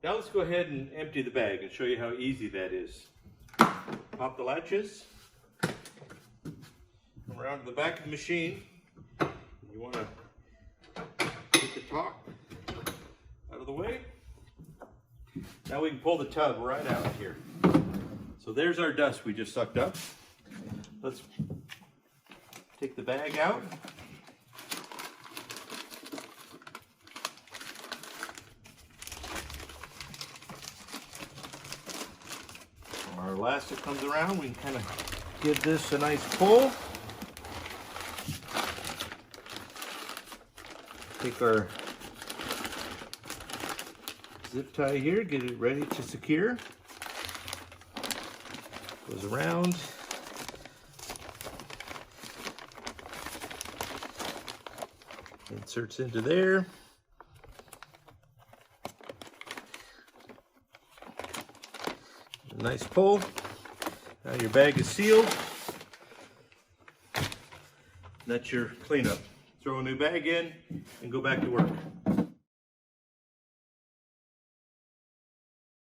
Now let's go ahead and empty the bag and show you how easy that is. Pop the latches, come around to the back of the machine. You want to get the top out of the way. Now we can pull the tub right out here. So there's our dust we just sucked up. Let's take the bag out. Our elastic comes around, we can kind of give this a nice pull. Take our zip tie here, get it ready to secure. Goes around. Inserts into there. A nice pull. Now your bag is sealed. That's your cleanup. Throw a new bag in and go back to work.